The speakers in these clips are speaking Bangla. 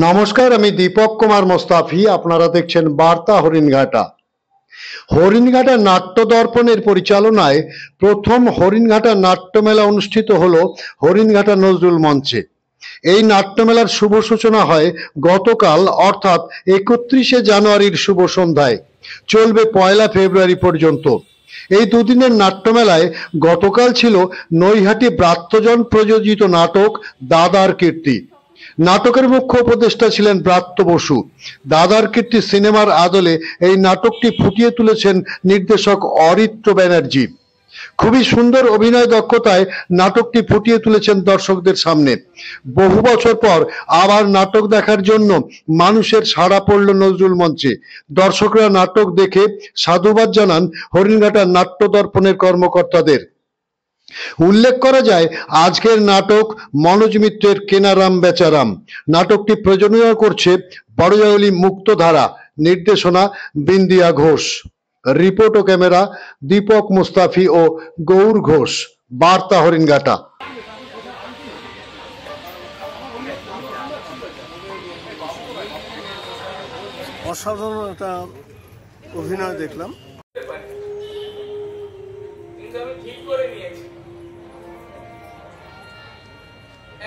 নমস্কার, আমি দীপক কুমার মোস্তাফি। আপনারা দেখছেন বার্তা হরিণঘাটা। হরিণঘাটা নাট্য দর্পণের পরিচালনায় প্রথম হরিণঘাটা নাট্যমেলা অনুষ্ঠিত হলো হরিণঘাটা নজরুল মঞ্চে। এই নাট্যমেলার শুভ সূচনা হয় গতকাল, অর্থাৎ 31শে জানুয়ারির শুভ সন্ধ্যায়। চলবে 1 ফেব্রুয়ারি পর্যন্ত। এই দুদিনের নাট্যমেলায় গতকাল ছিল নৈহাটি ব্রাত্যজন প্রযোজিত নাটক দাদার কীর্তি। নাটকের মুখ্য উপদেষ্টা ছিলেন ব্রাত্য বসু। দাদার কীর্তি সিনেমার আদলে এই নাটকটি ফুটিয়ে তুলেছেন নির্দেশক অরিত্র ব্যানার্জি। খুবই সুন্দর অভিনয় দক্ষতায় নাটকটি ফুটিয়ে তুলেছেন দর্শকদের সামনে। বহু বছর পর আবার নাটক দেখার জন্য মানুষের সাড়া পড়ল নজরুল মঞ্চে। দর্শকরা নাটক দেখে সাধুবাদ জানান হরিণঘাটা নাট্য দর্পণের কর্মকর্তাদের। উল্লেখ করা যায়, আজকের নাটক মনোজ মিত্রের কেনারাম বেচারাম। নাটকটি প্রযোজনা করছে বড়জাউলি মুক্তধারা, নির্দেশনা বিন্দিয়া ঘোষ। রিপোর্ট ও ক্যামেরা দীপক মুস্তাফি ও গৌর ঘোষ। বার্তা হরিণঘাটা। অসাধারণ একটা অভিনয় দেখলাম।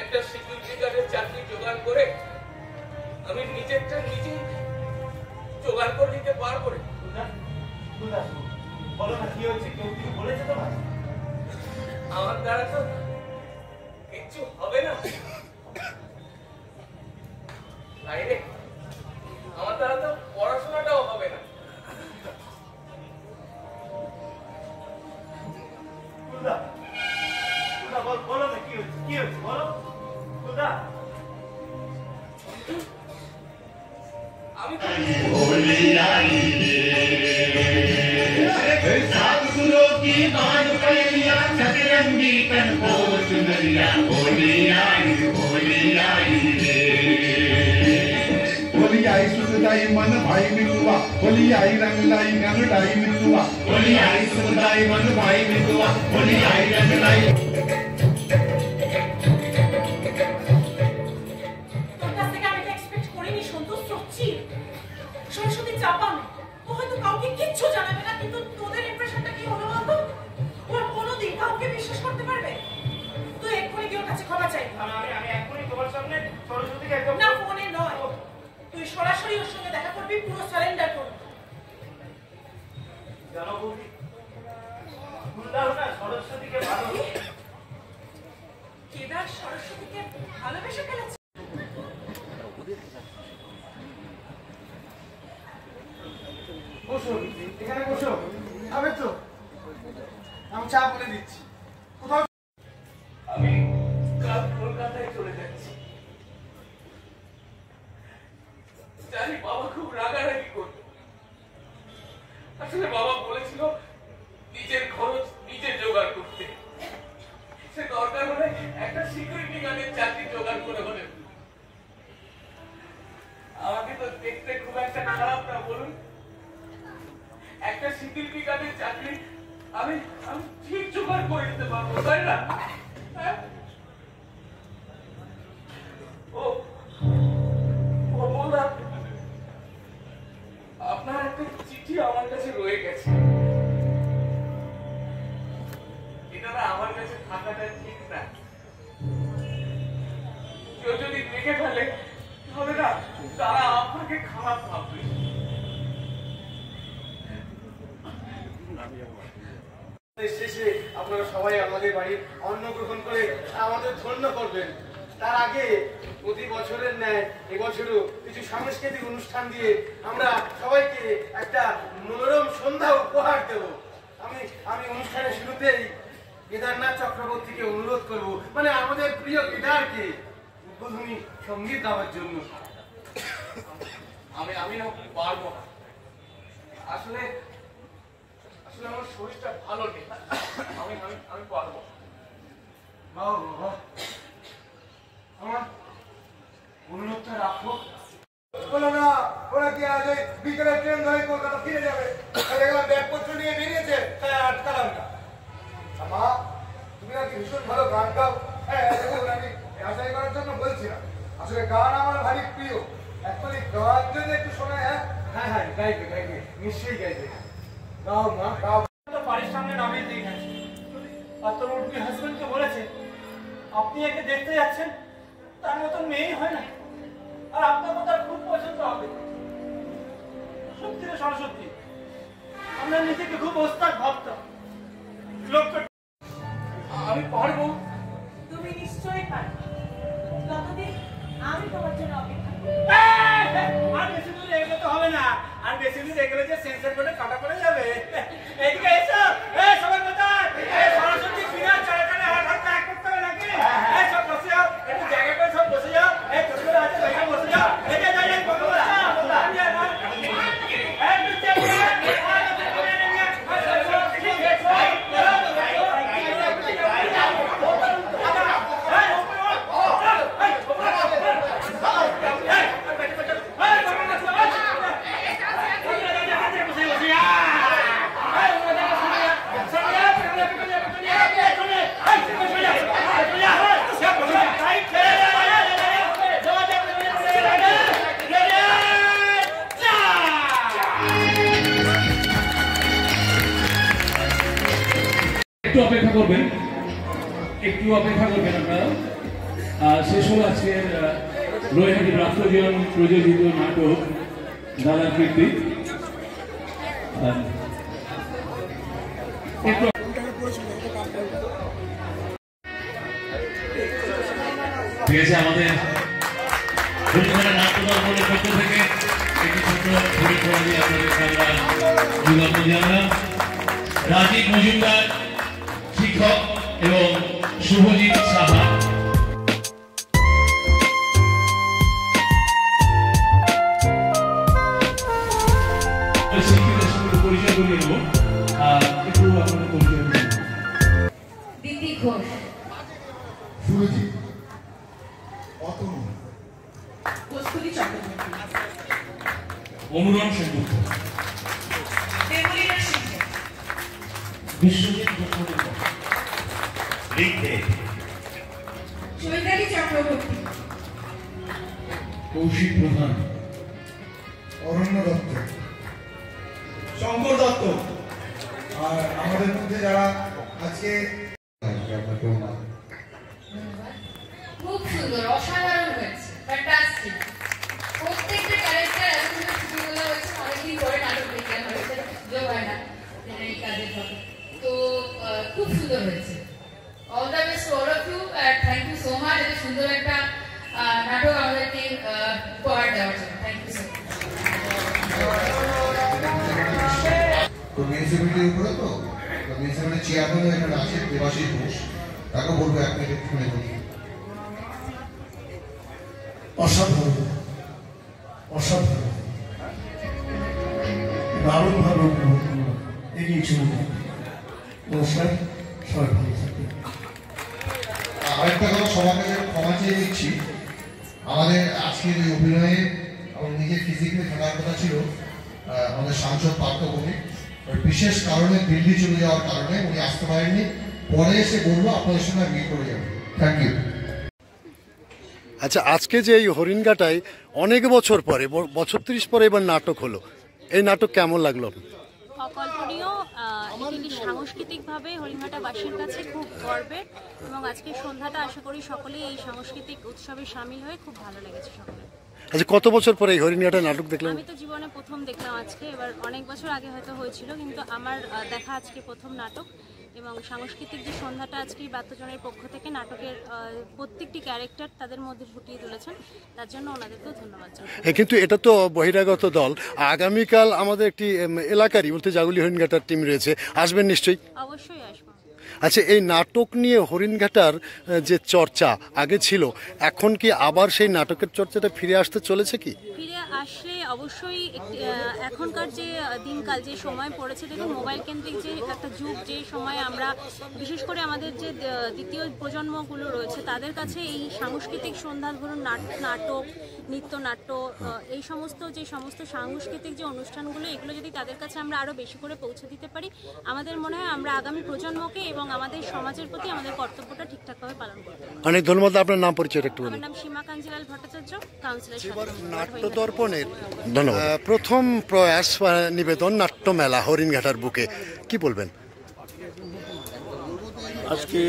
একটা সিকিউরিটি গার্ডের চাকরি জোগাড় করে আমি নিজেরটা নিজে জোগাড় করে নিতে পারবো। বলো না কি হয়েছে, কেউ কি বলেছে তোমার? আমার দ্বারা তো কিচ্ছু হবে না। বাইরে আমার দ্বারা তো পড়াশোনাটাও হবে না। বলো না কি হয়েছে, কি হয়েছে বলো। আমি मन भाई मितुआ होली आई रंग लाई गंग डाई मितुआ होली आई सुदाई मन भाई मितुआ होली आई रंग लाई। তোর কাছ থেকে আমি এক্সপেক্ট করিনি সন্তুষ্ট হচ্ছি। সরস্বতী চাপা ও হয়তো কাউকে কিচ্ছু জানাবে না, কিন্তু তোদের ইমপ্রেশনটা কি হলো বলতো? ওর কোনোদিন কাউকে বিশ্বাস করতে পারবে? তুই এক্ষুনি কি ওর কাছে ক্ষমা চাই। আমি এক্ষুনি তোমার সামনে সরস্বতীকে একদম না, ফোনে নয়, তুই সরাসরি ওর সঙ্গে দেখা করবি, পুরো সারেন্ডার করবি। জানো বৌদি, ফুলদাও না সরস্বতীকে ভালো। কেদার সরস্বতীকে ভালোবেসে ফেলেছে। বসো, এখানে বসো। খাবে তো? আমি চা করে দিচ্ছি। কোথাও আমি কাল কলকাতায় চলে যাচ্ছি। জানি বাবা খুব রাগারাগি করবে। আসলে বাবা বলেছিল নিজের খরচ নিজে জোগাড় করতে। সে দরকার হলে একটা সিকিউরিটি গার্ডের চাকরি জোগাড় করে হলে। আমাকে তো দেখতে খুব একটা খারাপ না বলুন। একটা সিকিউরিটি গার্ডের চাকরি আমি ঠিক জোগাড় করে দিতে পারবো, তাই না? ও বললাম, আপনার একটা চিঠি আমার কাছে রয়ে গেছে। এটা না আমার কাছে থাকাটা ঠিক না। কেউ যদি দেখে ফেলে তাহলে না তারা আপনাকে খারাপ ভাববে। শেষে আপনারা সবাই আমাদের বাড়ির অন্ন গ্রহণ করে আমাদের ধন্য করবেন। তার আগে প্রতি বছরের ন্যায় এবছরও কিছু সাংস্কৃতিক অনুষ্ঠান দিয়ে আমরা সবাইকে একটা মনোরম সন্ধ্যা উপহার দেব। আমি অনুষ্ঠানের শুরুতেই কেদারনাথ চক্রবর্তীকে অনুরোধ করব, মানে আমাদের প্রিয় কেদারকে উদ্বোধনী সঙ্গীত গাওয়ার জন্য। আমি না পারবো না। আসলে আমার শরীরটা ভালো নেই। আমি পারবো। আমার অনুরোধটা রাখো। বলো না, ওরা কি আজ বিকেলে ট্রেন ধরে কলকাতা ফিরে যাবে? ব্যাগপত্র নিয়ে বেরিয়েছে, তাই আটকালাম না। মা, তুমি নাকি ভীষণ ভালো গান গাও। হ্যাঁ, আমি যাচাই করার জন্য বলছিলাম। আসলে গান আমার ভারী প্রিয়। একবারে গান যদি একটু শোনায়। হ্যাঁ হ্যাঁ গাইবে গাইবে, নিশ্চয়ই গাইবে। গাও মা গাও। তো বাড়ির সামনে নামিয়ে দিয়ে গেছে, আর তোর উঠবি হাজবেন্ডকে বলেছে আপনি একে দেখতে যাচ্ছেন, তার মতন মেয়েই হয় না, আর আপনার তো তার খুব পছন্দ হবে। সত্যি রে সরস্বতী, আমরা নিজেকে খুব ওস্তাদ ভাবতাম। লোকটা আমি পারবো। তুমি নিশ্চয়ই পারবে। ততদিন আমি তোমার জন্য অপেক্ষা করব। আর বেশি দূর এগোতে হবে না, আর বেশি দূর এগোলে যে সেন্সার বোর্ডে কাটা পড়ে যাবে। এদিকে এসো, সবাই কোথায়? সরস্বতী বিনা চড়াচড়ে হাত ত্যাগ করতে হবে নাকি? সব বসে যাও, একটু জায়গা করে সব বসে যাও। তোর আছে জায়গা বসে যাও। এই যে যাই একটু অপেক্ষা করবেন, আপনারা। শেষ হলো আজকের নৈহাটি রাষ্ট্রজন প্রযোজিত নাটক দাদার কীর্তি। ঠিক আছে, আমাদের নাট্য দর্পণের পক্ষ থেকে একটি ছোট্ট পরিক্রমা দিয়ে আপনাদের আমরা জানালাম। রাজীব মজুমদার শিক্ষক এবং শুভজিৎ সাহা। শিল্পীদের সঙ্গে পরিচয় করিয়ে নেব, একটু আপনাদের পরিচয় করে নেব। দিদি ঘোষ, সুরজিৎ, অতনু, কস্তুরী চক্রবর্তী, অনুরণ সেনগুপ্ত, দেবলীনা সিংহ, বিশ্বজিৎ চক্রবর্তী, চৈতালি চক্রবর্তী, কৌশিক প্রধান, অরণ্য দত্ত, শঙ্কর দত্ত, আর আমাদের মধ্যে যারা আজকে খুব সুন্দর, অসাধারণ হয়েছে, ফ্যান্টাস্টিক। প্রত্যেকটা ক্যারেক্টার এত সুন্দর ছবিগুলো হয়েছে, অনেকদিন পরে নাটক দেখলাম, হয়েছে সুযোগ হয় না এই কাজের ফলে, তো খুব সুন্দর হয়েছে। All the best to all of you, thank you so much এত সুন্দর একটা নাটক আমাদেরকে উপহার দেওয়ার জন্য। Thank you so much. তো মিউনিসিপ্যালিটির উপরে তো মিউনিসিপ্যালিটি চেয়ারম্যান এখানে আছে দেবাশিস ঘোষ, তাকে বলবো এক মিনিট শুনে বলি। অসাধারণ, অসাধারণ, দারুণভাবে এগিয়ে চলবে। নমস্কার, সবাই ভালো থাকবে। আরেকটা কথা সবার কাছে ক্ষমা চেয়ে নিচ্ছি, আমাদের আজকের এই অভিনয়ে আমার নিজের ফিজিক্যালি থাকার কথা ছিল আমাদের সাংসদ পার্থ ভৌমিক, বিশেষ কারণে দিল্লি চলে যাওয়ার কারণে উনি আসতে পারেননি। পরে এসে বলবো আপনাদের সঙ্গে মিট করে যাবো। Thank you. আচ্ছা, আজকে যে এই হরিণঘাটায় অনেক বছর পরে, বছর 30 পরে এবার নাটক হলো, এই নাটক কেমন লাগলো? অকল্পনীয়, এটি সাংস্কৃতিকভাবে হরিণঘাটাবাসীর কাছে খুব গর্বের, এবং আজকে সন্ধ্যাটা আশা করি সকলেই এই সাংস্কৃতিক উৎসবে সামিল হয়ে খুব ভালো লেগেছে সকলে। আচ্ছা, কত বছর পরে এই হরিণঘাটা নাটক দেখলাম? আমি তো জীবনে প্রথম দেখলাম আজকে, এবার অনেক বছর আগে হয়তো হয়েছিল, কিন্তু আমার দেখা আজকে প্রথম নাটক। এবং সাংস্কৃতিক যে সন্ধ্যাটা আজকে বাদ্যজনের পক্ষ থেকে নাটকের প্রত্যেকটি ক্যারেক্টার তাদের মধ্যে ফুটিয়ে তুলেছেন, তার জন্য ওনাদেরকেও ধন্যবাদ জানাই। কিন্তু এটা তো বহিরাগত দল, আগামীকাল আমাদের একটি এলাকারই বলতে জাগুলি হরিণঘাটার টিম রয়েছে, আসবেন নিশ্চয়ই? অবশ্যই আসবো। আচ্ছা, এই নাটক নিয়ে হরিণঘাটার যে চর্চা আগে ছিল, এখন কি আবার সেই নাটকের চর্চাটা ফিরে আসতে চলেছে কি? ফিরে আসলে অবশ্যই এখনকার যে দিনকাল যে সময় পড়েছে, দেখুন মোবাইল কেন্দ্রিক যে একটা যুগ, যে সময় আমরা বিশেষ করে আমাদের যে দ্বিতীয় প্রজন্মগুলো রয়েছে তাদের কাছে এই সাংস্কৃতিক সন্ধ্যা, ধরুন নাটক, নৃত্যনাট্য, এই সমস্ত সাংস্কৃতিক যে অনুষ্ঠানগুলো, এগুলো যদি তাদের কাছে আমরা আরও বেশি করে পৌঁছে দিতে পারি, আমাদের মনে হয় আমরা আগামী প্রজন্মকে এবং আমাদের সমাজের প্রতি আমাদের কর্তব্যটা ঠিকঠাকভাবে পালন করতে পারি। অনেক ধন্যবাদ। আপনার নাম পরিচয় একটু বলুন। আমার নাম সীমা কাঞ্জিলাল ভট্টাচার্য, কাউন্সিলর। নাট্যদর্পণের প্রথম প্রয়াস নিবেদন নাট্যমেলা হরিণঘাটার বুকে, কি বলবেন? আজকে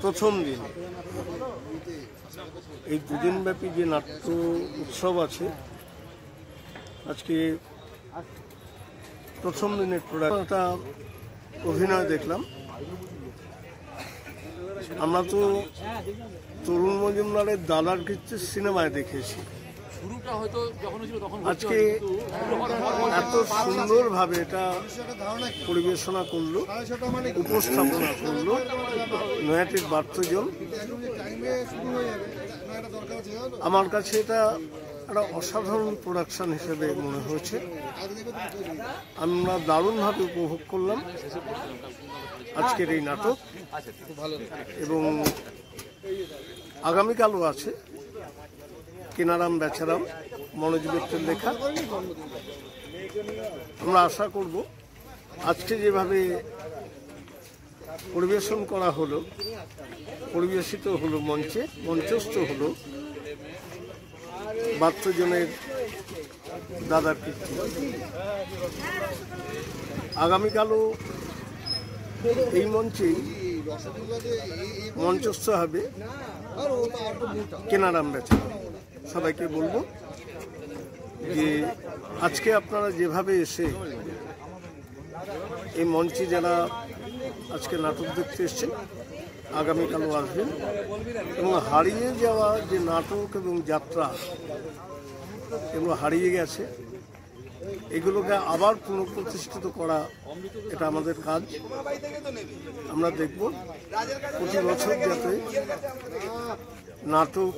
প্রথম দিন, এই দুদিনব্যাপী যে নাট্য উৎসব আছে, আজকে প্রথম দিনের একটা অভিনয় দেখলাম। আমরা তো তরুণ মজুমদারের দাদার কীর্তি সিনেমায় দেখেছি, আজকে এত সুন্দরভাবে এটা পরিবেশনা করলো, উপস্থাপনা করলো নয়াটির বার্তজন। আমার কাছে এটা একটা অসাধারণ প্রোডাকশন হিসেবে মনে হয়েছে। আমরা দারুণভাবে উপভোগ করলাম আজকের এই নাটক, এবং আগামীকালও আছে কেনারাম বেচারাম, মনোজ মিত্রের লেখা। আমরা আশা করব আজকে যেভাবে পরিবেশন করা হলো, পরিবেশিত হলো মঞ্চে, মঞ্চস্থ হলো বার্তজনের দাদার কীর্তি, আগামীকালও এই মঞ্চেই মঞ্চস্থ হবে কেনারাম বেচারাম। সবাইকে বলবো যে আজকে আপনারা যেভাবে এসে এই মঞ্চে যারা আজকে নাটক দেখতে এসছেন, আগামীকালও আসবেন, এবং হারিয়ে যাওয়া যে নাটক এবং যাত্রা, এগুলো হারিয়ে গেছে, এগুলোকে আবার পুনঃপ্রতিষ্ঠিত করা, এটা আমাদের কাজ। আমরা দেখব প্রতি বছর যাতে নাটক,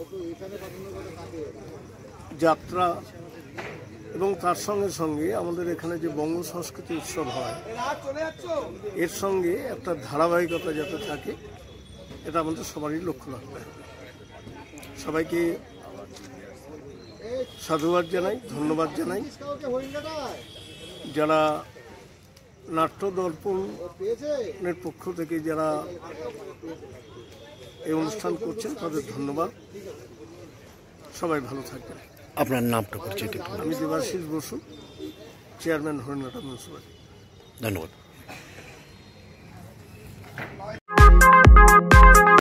যাত্রা এবং তার সঙ্গে সঙ্গে আমাদের এখানে যে বঙ্গ সংস্কৃতি উৎসব হয়, এর সঙ্গে একটা ধারাবাহিকতা যাতে থাকে, এটা আমাদের সবারই লক্ষ্য রাখতে হবে। সবাইকে সাধুবাদ জানাই, ধন্যবাদ জানাই। যারা নাট্যদর্পণের পক্ষ থেকে যারা এই অনুষ্ঠান করছেন তাদের ধন্যবাদ। সবাই ভালো থাকবেন। আপনার নামটা পরিচয়? আমি দেবাশিস বসু, চেয়ারম্যান হরিণঘাটা মিউনিসিপালিটি। ধন্যবাদ।